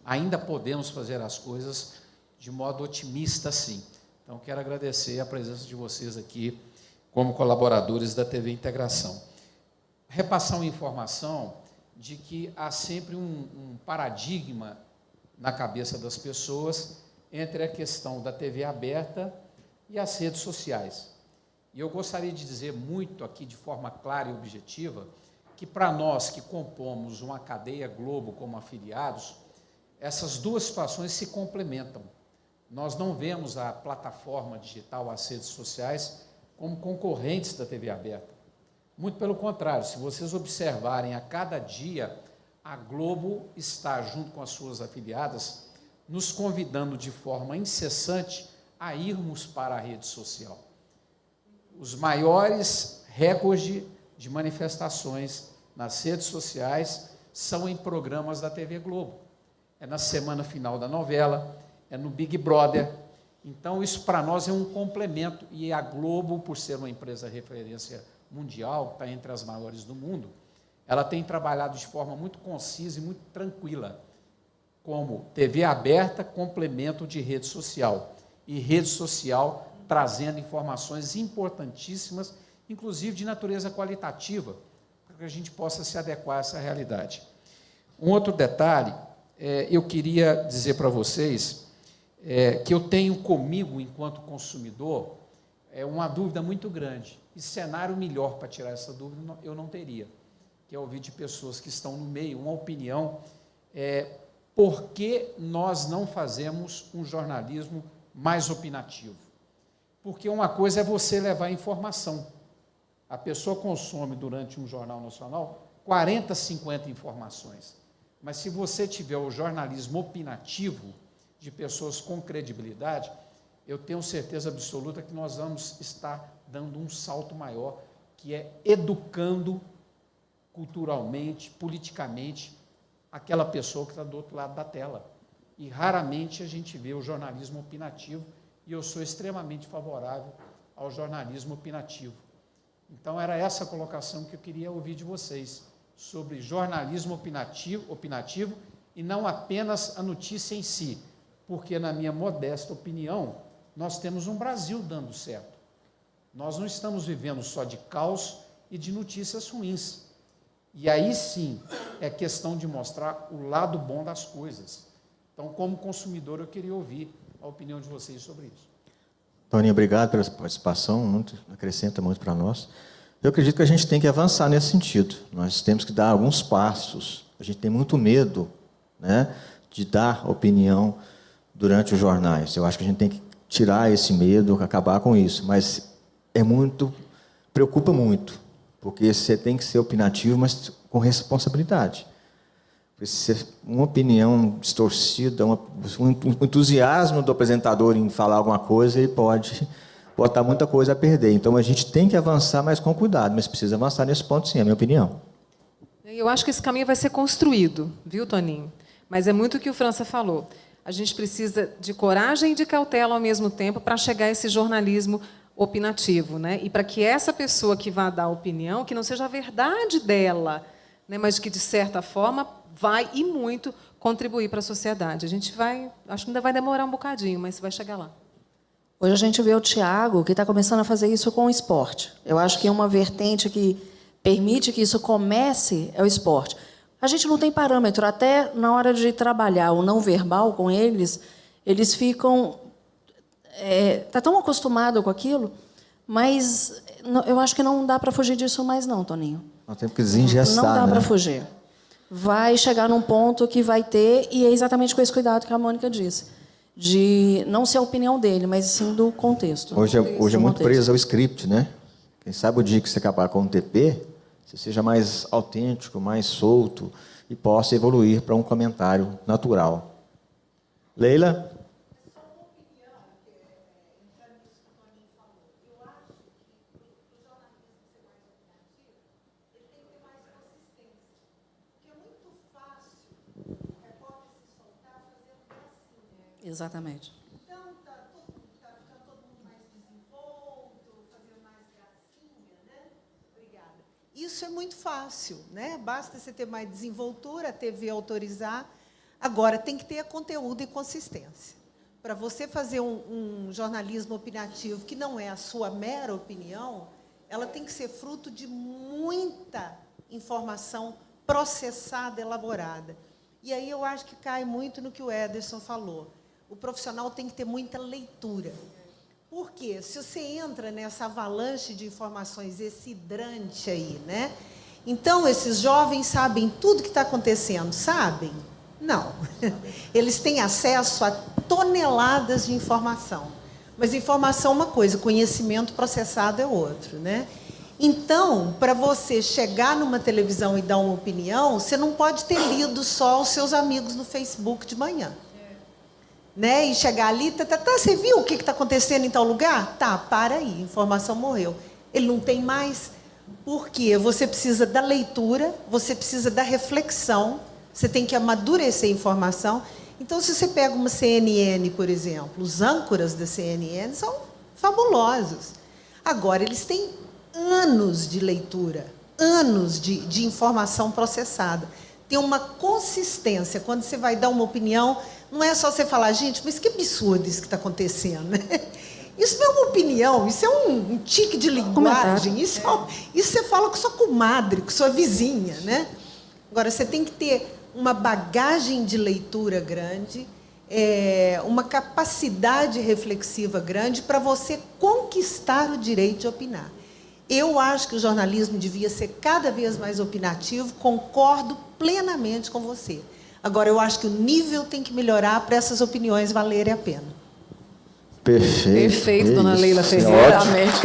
ainda podemos fazer as coisas de modo otimista, sim. Então, quero agradecer a presença de vocês aqui como colaboradores da TV Integração. Repassar uma informação de que há sempre um paradigma na cabeça das pessoas entre a questão da TV aberta e as redes sociais. E eu gostaria de dizer muito aqui, de forma clara e objetiva, que para nós que compomos uma cadeia Globo como afiliados, essas duas situações se complementam. Nós não vemos a plataforma digital, as redes sociais, como concorrentes da TV aberta. Muito pelo contrário, se vocês observarem a cada dia, a Globo está, junto com as suas afiliadas, nos convidando de forma incessante a irmos para a rede social. Os maiores recordes de manifestações nas redes sociais são em programas da TV Globo. É na semana final da novela, é no Big Brother. Então, isso para nós é um complemento. E a Globo, por ser uma empresa referência mundial, está entre as maiores do mundo, ela tem trabalhado de forma muito concisa e muito tranquila, como TV aberta, complemento de rede social. E rede social trazendo informações importantíssimas, inclusive de natureza qualitativa, para que a gente possa se adequar a essa realidade. Um outro detalhe, eu queria dizer para vocês que eu tenho comigo, enquanto consumidor, uma dúvida muito grande. E cenário melhor para tirar essa dúvida eu não teria, que é ouvir de pessoas que estão no meio uma opinião, por que nós não fazemos um jornalismo mais opinativo? Porque uma coisa é você levar informação. A pessoa consome, durante um jornal nacional, 40, 50 informações. Mas se você tiver o jornalismo opinativo, de pessoas com credibilidade, eu tenho certeza absoluta que nós vamos estar dando um salto maior, que é educando culturalmente, politicamente, aquela pessoa que está do outro lado da tela. E raramente a gente vê o jornalismo opinativo, e eu sou extremamente favorável ao jornalismo opinativo. Então, era essa a colocação que eu queria ouvir de vocês, sobre jornalismo opinativo e não apenas a notícia em si, porque, na minha modesta opinião, nós temos um Brasil dando certo. Nós não estamos vivendo só de caos e de notícias ruins. E aí, sim, é questão de mostrar o lado bom das coisas. Então, como consumidor, eu queria ouvir a opinião de vocês sobre isso. Toninho, obrigado pela participação, acrescenta muito para nós. Eu acredito que a gente tem que avançar nesse sentido. Nós temos que dar alguns passos. A gente tem muito medo, né, de dar opinião durante os jornais. Eu acho que a gente tem que tirar esse medo, acabar com isso. Mas preocupa muito, porque você tem que ser opinativo, mas com responsabilidade. Uma opinião distorcida, um entusiasmo do apresentador em falar alguma coisa, ele pode botar muita coisa a perder. Então, a gente tem que avançar, mas com cuidado. Mas precisa avançar nesse ponto, sim, é a minha opinião. Eu acho que esse caminho vai ser construído, viu, Toninho? Mas é muito o que o França falou. A gente precisa de coragem e de cautela ao mesmo tempo para chegar a esse jornalismo opinativo, né? E para que essa pessoa que vá dar a opinião, que não seja a verdade dela, né, mas que, de certa forma, vai e muito contribuir para a sociedade. A gente vai, acho que ainda vai demorar um bocadinho, mas vai chegar lá. Hoje a gente vê o Tiago, que está começando a fazer isso com o esporte. Eu acho que uma vertente que permite que isso comece é o esporte. A gente não tem parâmetro, até na hora de trabalhar o não verbal com eles ficam... Está tão acostumado com aquilo, mas eu acho que não dá para fugir disso mais não, Toninho. Nós temos que desengessar, não dá, né, para fugir. Vai chegar num ponto que vai ter, e é exatamente com esse cuidado que a Mônica disse, de não ser a opinião dele, mas sim do contexto. Hoje é muito preso ao script, né? Quem sabe o dia que você acabar com o TP, você seja mais autêntico, mais solto e possa evoluir para um comentário natural. Leila? Exatamente. Então, está ficando todo mundo mais desenvolto, fazendo mais gracinha, né? Obrigada. Isso é muito fácil, né? Basta você ter mais desenvoltura, a TV autorizar. Agora, tem que ter conteúdo e consistência. Para você fazer um jornalismo opinativo que não é a sua mera opinião, ela tem que ser fruto de muita informação processada, elaborada. E aí eu acho que cai muito no que o Ederson falou. O profissional tem que ter muita leitura. Por quê? Se você entra nessa avalanche de informações, esse hidrante aí, né? Então, esses jovens sabem tudo que está acontecendo, sabem? Não. Eles têm acesso a toneladas de informação. Mas informação é uma coisa, conhecimento processado é outro, né? Então, para você chegar numa televisão e dar uma opinião, você não pode ter lido só os seus amigos no Facebook de manhã. Né? E chegar ali, você viu o que está acontecendo em tal lugar? Tá, para aí, informação morreu. Ele não tem mais. Por quê? Você precisa da leitura, você precisa da reflexão, você tem que amadurecer a informação. Então, se você pega uma CNN, por exemplo, os âncoras da CNN são fabulosos. Agora, eles têm anos de leitura, anos de informação processada. Tem uma consistência. Quando você vai dar uma opinião, não é só você falar, gente, mas que absurdo isso que está acontecendo, né? Isso não é uma opinião, isso é um tique de linguagem. Isso você fala com sua comadre, com sua vizinha, né? Agora, você tem que ter uma bagagem de leitura grande, uma capacidade reflexiva grande para você conquistar o direito de opinar. Eu acho que o jornalismo devia ser cada vez mais opinativo, concordo plenamente com você. Agora, eu acho que o nível tem que melhorar para essas opiniões valerem a pena. Perfeito. Perfeito, dona Leila Ferreira. Exatamente.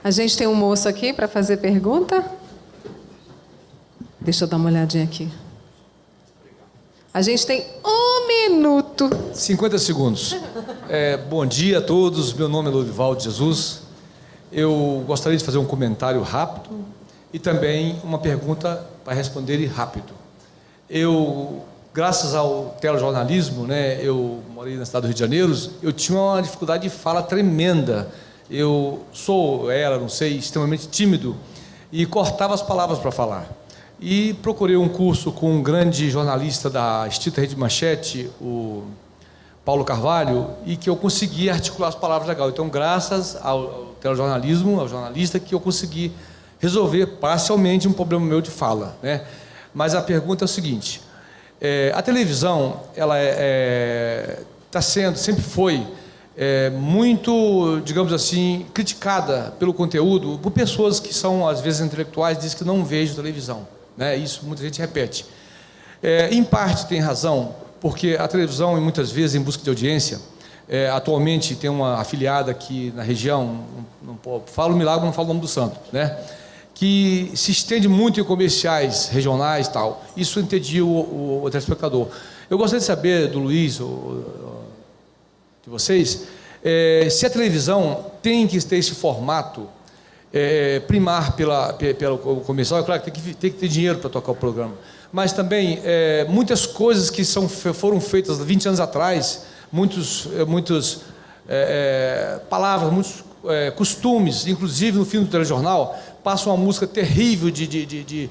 A gente tem um moço aqui para fazer pergunta. Deixa eu dar uma olhadinha aqui. A gente tem 1 minuto. 50 segundos. Bom dia a todos, meu nome é Lorival de Jesus. Eu gostaria de fazer um comentário rápido e também uma pergunta para responder rápido. Graças ao telejornalismo, né, eu morei na cidade do Rio de Janeiro, eu tinha uma dificuldade de fala tremenda. Eu era, não sei, extremamente tímido e cortava as palavras para falar. E procurei um curso com um grande jornalista da extinta Rede Manchete, o Paulo Carvalho, e que eu consegui articular as palavras legal. Então, graças ao telejornalismo, ao jornalista, que eu consegui resolver parcialmente um problema meu de fala, né? Mas a pergunta é o seguinte: a televisão, ela sempre foi muito, digamos assim, criticada pelo conteúdo por pessoas que são, às vezes, intelectuais, dizem que não vejam televisão, né? Isso muita gente repete. Em parte tem razão, porque a televisão, muitas vezes, em busca de audiência, atualmente tem uma afiliada aqui na região, falo o milagre, não falo o nome do santo, né? Que se estende muito em comerciais regionais e tal. Isso entedia o telespectador. Eu gostaria de saber do Luiz, de vocês, se a televisão tem que ter esse formato, primar pelo comercial. É claro que tem que ter dinheiro para tocar o programa, mas também muitas coisas que foram feitas 20 anos atrás, muitas palavras, muitos costumes, inclusive no fim do telejornal, passa uma música terrível de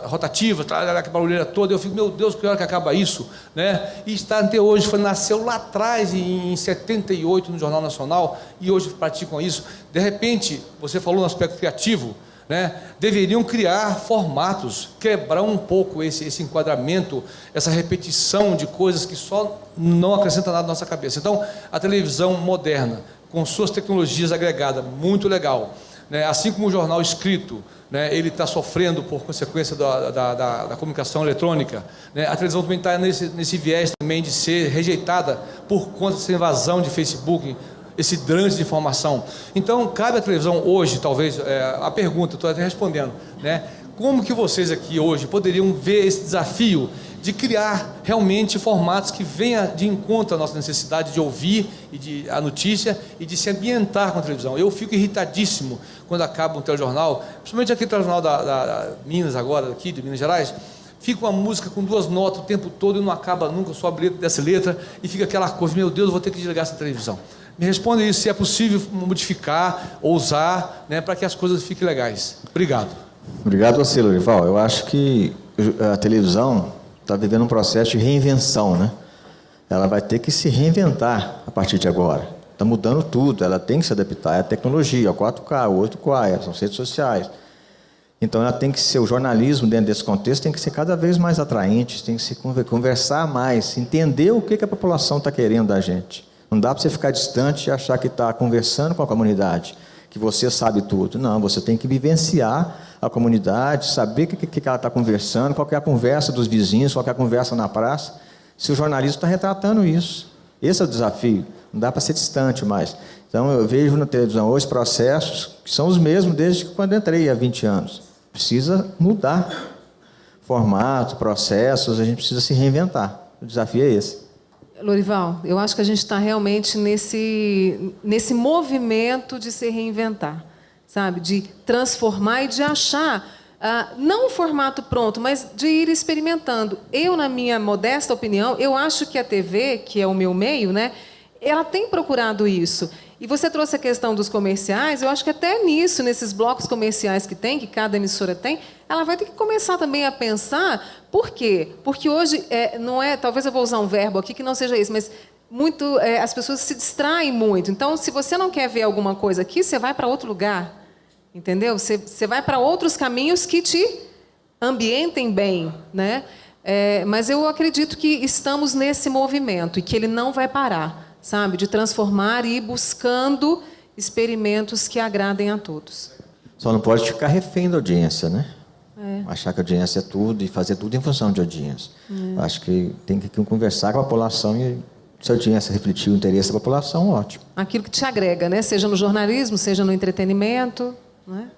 rotativa, aquela barulheira toda. Eu fico, meu Deus, que hora que acaba isso, né? E está até hoje, nasceu lá atrás, em 78, no Jornal Nacional, e hoje praticam isso. De repente, você falou no aspecto criativo, né? Deveriam criar formatos, quebrar um pouco esse enquadramento, essa repetição de coisas que só não acrescentam nada na nossa cabeça. Então, a televisão moderna, com suas tecnologias agregadas, muito legal, né? Assim como o jornal escrito, né, ele está sofrendo por consequência da comunicação eletrônica, né? A televisão também está nesse viés também de ser rejeitada por conta dessa invasão de Facebook, esse drante de informação. Então, cabe à televisão hoje, talvez, a pergunta, estou até respondendo, né? Como que vocês aqui hoje poderiam ver esse desafio de criar realmente formatos que venham de encontro à nossa necessidade de ouvir a notícia e de se ambientar com a televisão? Eu fico irritadíssimo quando acaba um telejornal, principalmente aquele telejornal da Minas agora, aqui de Minas Gerais, fica uma música com 2 notas o tempo todo e não acaba nunca só a letra dessa letra, e fica aquela coisa, meu Deus, eu vou ter que desligar essa televisão. Me responda isso, se é possível modificar, ousar, né, para que as coisas fiquem legais. Obrigado. Obrigado a você, Lorival. Eu acho que a televisão está vivendo um processo de reinvenção, né? Ela vai ter que se reinventar a partir de agora. Está mudando tudo, ela tem que se adaptar à tecnologia, ao 4K, ao 8K, são redes sociais. Então, ela tem que ser, o jornalismo dentro desse contexto tem que ser cada vez mais atraente, tem que se conversar mais, entender o que a população está querendo da gente. Não dá para você ficar distante e achar que está conversando com a comunidade, que você sabe tudo. Não, você tem que vivenciar a comunidade, saber o que ela está conversando, qual que é a conversa dos vizinhos, qual que é a conversa na praça. Se o jornalismo está retratando isso. Esse é o desafio. Não dá para ser distante mais. Então, eu vejo na televisão hoje processos que são os mesmos desde quando entrei há 20 anos. Precisa mudar formato, processos, a gente precisa se reinventar. O desafio é esse. Lorival, eu acho que a gente está realmente nesse movimento de se reinventar, sabe? De transformar e de achar, não um formato pronto, mas de ir experimentando. Eu, na minha modesta opinião, eu acho que a TV, que é o meu meio, né, ela tem procurado isso. E você trouxe a questão dos comerciais, eu acho que até nisso, nesses blocos comerciais que cada emissora tem, ela vai ter que começar também a pensar. Por quê? Porque hoje, não é, talvez eu vou usar um verbo aqui que não seja isso, mas as pessoas se distraem muito. Então, se você não quer ver alguma coisa aqui, você vai para outro lugar. Entendeu? Você vai para outros caminhos que te ambientem bem, né? Mas eu acredito que estamos nesse movimento e que ele não vai parar, sabe? De transformar e ir buscando experimentos que agradem a todos. Só não pode ficar refém da audiência, né? Achar que a audiência é tudo e fazer tudo em função de audiência. Acho que tem que conversar com a população e, se a audiência refletir o interesse da população, ótimo. Aquilo que te agrega, né? Seja no jornalismo, seja no entretenimento, né?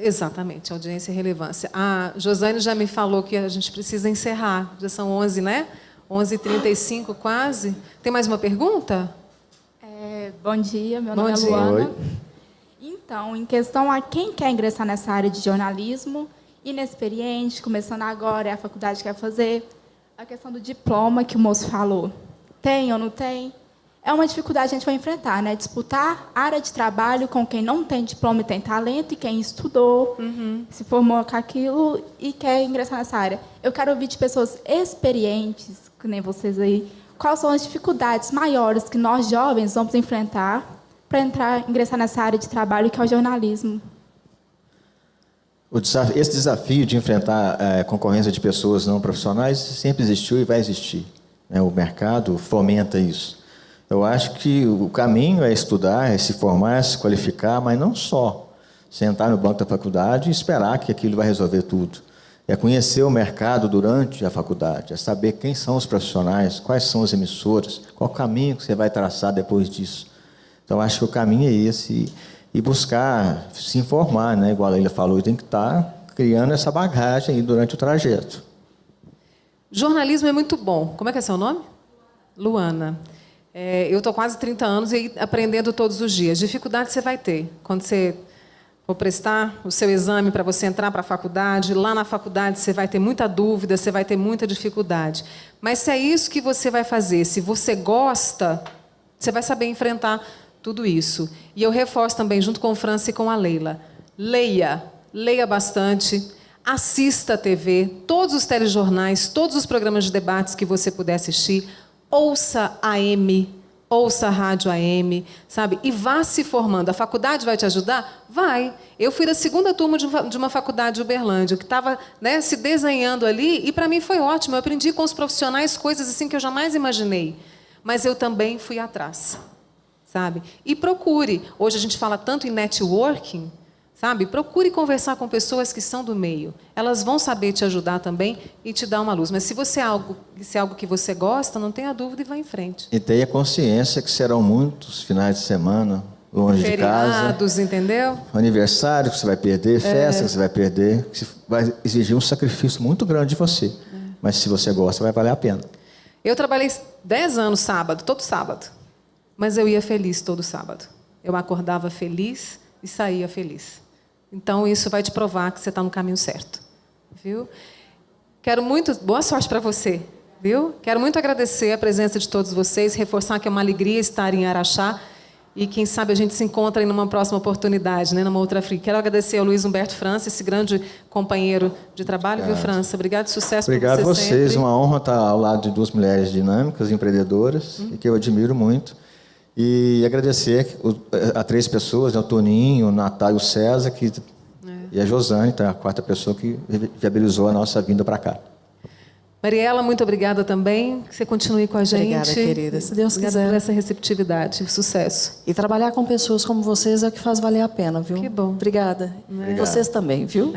Exatamente, audiência e relevância. A Josane já me falou que a gente precisa encerrar. Já são 11, né? 11h35 quase. Tem mais uma pergunta? Bom dia, meu nome é Luana. Oi. Então, em questão a quem quer ingressar nessa área de jornalismo, inexperiente, começando agora, é a faculdade que quer fazer, a questão do diploma que o moço falou. Tem ou não tem? É uma dificuldade que a gente vai enfrentar, né? Disputar área de trabalho com quem não tem diploma e tem talento, e quem estudou, se formou com aquilo e quer ingressar nessa área. Eu quero ouvir de pessoas experientes, que nem vocês aí, quais são as dificuldades maiores que nós, jovens, vamos enfrentar para ingressar nessa área de trabalho, que é o jornalismo. Esse desafio de enfrentar a concorrência de pessoas não profissionais sempre existiu e vai existir, né? O mercado fomenta isso. Eu acho que o caminho é estudar, é se formar, é se qualificar, mas não só sentar no banco da faculdade e esperar que aquilo vai resolver tudo. É conhecer o mercado durante a faculdade, é saber quem são os profissionais, quais são as emissoras, qual o caminho que você vai traçar depois disso. Então, acho que o caminho é esse, e buscar se informar, né? Igual a Leila falou, tem que estar criando essa bagagem aí durante o trajeto. Jornalismo é muito bom. Como é que é seu nome? Luana. Eu estou quase 30 anos e aprendendo todos os dias. Dificuldade você vai ter. Quando você for prestar o seu exame para você entrar para a faculdade, lá na faculdade você vai ter muita dúvida, você vai ter muita dificuldade. Mas se é isso que você vai fazer, se você gosta, você vai saber enfrentar tudo isso. E eu reforço também, junto com o França e com a Leila, leia bastante, assista a TV, todos os telejornais, todos os programas de debates que você puder assistir, ouça AM, ouça a rádio AM, sabe? E vá se formando. A faculdade vai te ajudar? Vai. Eu fui da segunda turma de uma faculdade de Uberlândia, que estava, né, se desenhando ali, e para mim foi ótimo. Eu aprendi com os profissionais coisas assim que eu jamais imaginei. Mas eu também fui atrás, sabe? E procure. Hoje a gente fala tanto em networking, sabe? Procure conversar com pessoas que são do meio. Elas vão saber te ajudar também e te dar uma luz. Mas se é algo que você gosta, não tenha dúvida e vá em frente. E tenha consciência que serão muitos finais de semana longe de casa. Feriados, entendeu? Aniversário que você vai perder, festa que você vai perder, que vai exigir um sacrifício muito grande de você. Mas se você gosta, vai valer a pena. Eu trabalhei 10 anos sábado, todo sábado. Mas eu ia feliz todo sábado. Eu acordava feliz e saía feliz. Então, isso vai te provar que você está no caminho certo. Viu? Boa sorte para você. Viu? Quero muito agradecer a presença de todos vocês, reforçar que é uma alegria estar em Araxá e, quem sabe, a gente se encontra em uma próxima oportunidade, né, numa outra free. Quero agradecer ao Luiz Humberto França, esse grande companheiro de trabalho. Obrigado. Viu, França? Obrigado, sucesso para você. Obrigado a vocês. Sempre. Uma honra estar ao lado de duas mulheres dinâmicas, empreendedoras, e que eu admiro muito. E agradecer a 3 pessoas, né, o Toninho, o Natal e o César, e a Josane, tá, a 4ª pessoa que viabilizou a nossa vinda para cá. Mariela, muito obrigada também. Que você continue com a gente. Obrigada, querida. Se Deus obrigada quiser. por essa receptividade. Sucesso. E trabalhar com pessoas como vocês é o que faz valer a pena, viu? Que bom. Obrigada. Obrigado. Vocês também, viu?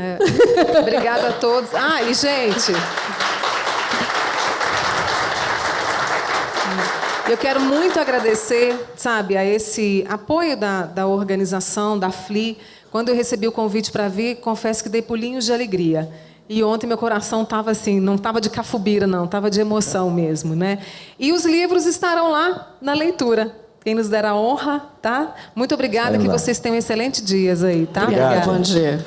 Obrigada a todos. E, gente... Eu quero muito agradecer, sabe, a esse apoio da organização, da FLI. Quando eu recebi o convite para vir, confesso que dei pulinhos de alegria. E ontem meu coração estava assim, não estava de cafubira, não, estava de emoção mesmo, né? E os livros estarão lá na leitura. Quem nos der a honra, tá? Muito obrigada, que vocês tenham excelentes dias aí, tá? Obrigada, bom dia.